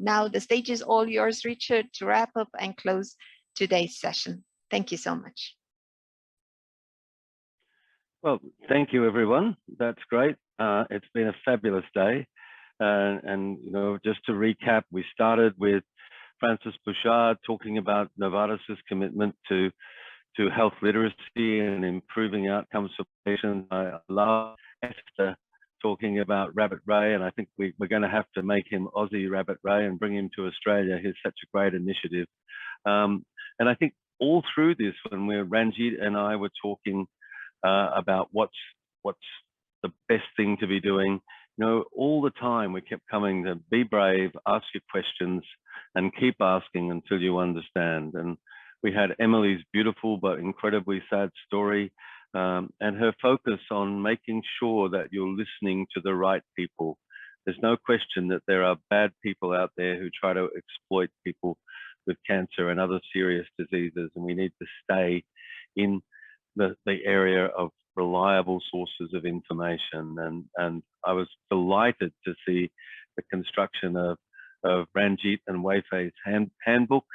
Now the stage is all yours, Richard, to wrap up and close today's session. Thank you so much. Well, thank you, everyone. That's great. It's been a fabulous day. And you know, just to recap, we started with Francis Bouchard talking about Novartis's commitment to health literacy and improving outcomes for patients. I love Esther talking about Rabbit Ray, and I think we're going to have to make him Aussie Rabbit Ray and bring him to Australia. He's such a great initiative. And I think all through this, when Ranjit and I were talking about what's the best thing to be doing, you know, all the time we kept coming to be brave, ask your questions, and keep asking until you understand. And we had Emily's beautiful but incredibly sad story, and her focus on making sure that you're listening to the right people. There's no question that there are bad people out there who try to exploit people with cancer and other serious diseases, and we need to stay in the area of reliable sources of information. And I was delighted to see the construction of Ranjit and Weifei's handbook.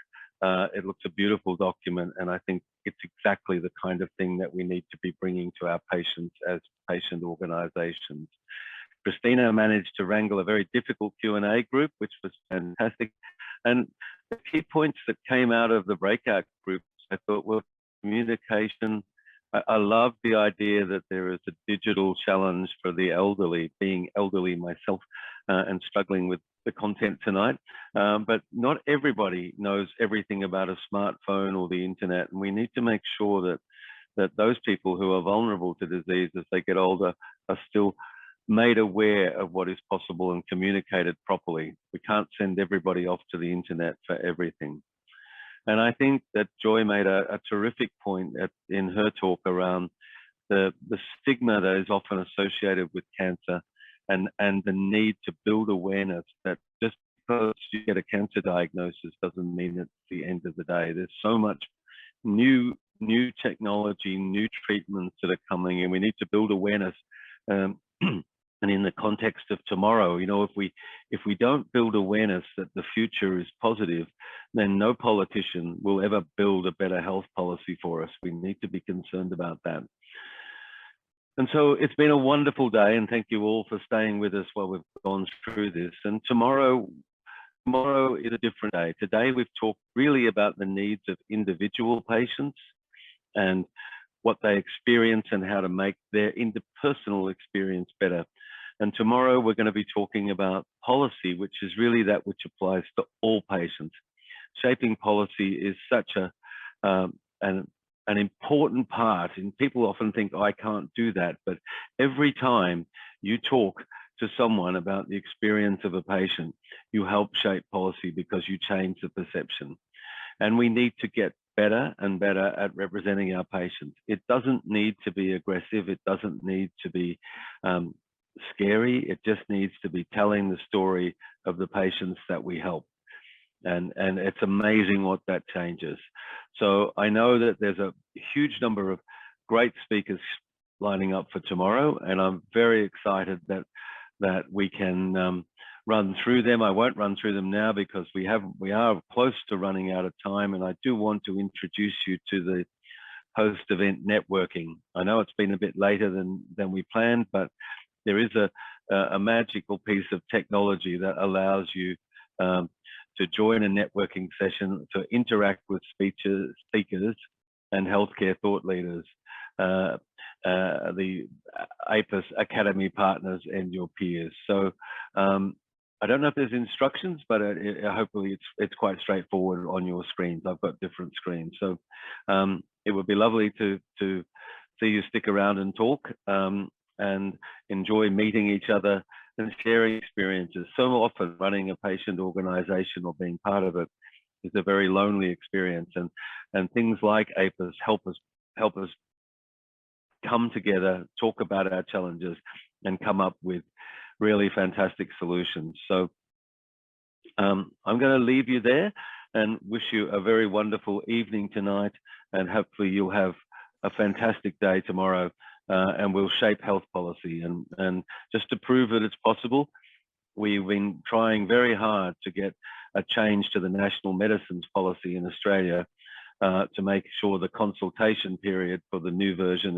It looks a beautiful document, and I think it's exactly the kind of thing that we need to be bringing to our patients as patient organizations. Christina managed to wrangle a very difficult Q&A group, which was fantastic. And the key points that came out of the breakout groups, I thought, were communication. I love the idea that there is a digital challenge for the elderly, being elderly myself and struggling with the content tonight. But not everybody knows everything about a smartphone or the internet. And we need to make sure that those people who are vulnerable to disease as they get older are still made aware of what is possible and communicated properly. We can't send everybody off to the internet for everything. And I think that Joy made a terrific point in her talk around the stigma that is often associated with cancer and the need to build awareness that just because you get a cancer diagnosis doesn't mean it's the end of the day. There's so much new technology, new treatments that are coming, and we need to build awareness. And in the context of tomorrow, you know, if we don't build awareness that the future is positive, then no politician will ever build a better health policy for us. We need to be concerned about that. And so it's been a wonderful day, and thank you all for staying with us while we've gone through this. And tomorrow is a different day. Today we've talked really about the needs of individual patients and what they experience and how to make their interpersonal experience better. And tomorrow we're going to be talking about policy, which is really that which applies to all patients. Shaping policy is such an important part, and people often think, oh, I can't do that. But every time you talk to someone about the experience of a patient, you help shape policy because you change the perception. And we need to get better and better at representing our patients. It doesn't need to be aggressive. It doesn't need to be scary. It just needs to be telling the story of the patients that we help. And it's amazing what that changes. So I know that there's a huge number of great speakers lining up for tomorrow, and I'm very excited that we can run through them. I won't run through them now because we are close to running out of time, and I do want to introduce you to the post-event networking. I know it's been a bit later than we planned, but there is a magical piece of technology that allows you to join a networking session, to interact with speakers and healthcare thought leaders, the APPIS Academy partners and your peers. So I don't know if there's instructions, but hopefully it's quite straightforward on your screens. I've got different screens. So it would be lovely to see you stick around and talk and enjoy meeting each other and sharing experiences. So often running a patient organization or being part of it is a very lonely experience, and things like APPIS help us come together, talk about our challenges, and come up with really fantastic solutions. So I'm going to leave you there and wish you a very wonderful evening tonight, and hopefully you'll have a fantastic day tomorrow. And we'll shape health policy. And just to prove that it's possible, we've been trying very hard to get a change to the national medicines policy in Australia to make sure the consultation period for the new version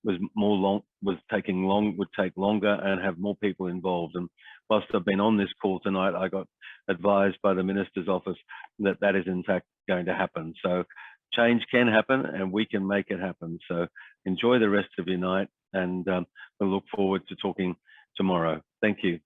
would take longer and have more people involved. And whilst I've been on this call tonight, I got advised by the Minister's office that that is in fact going to happen. So change can happen and we can make it happen. So enjoy the rest of your night, and we'll look forward to talking tomorrow. Thank you.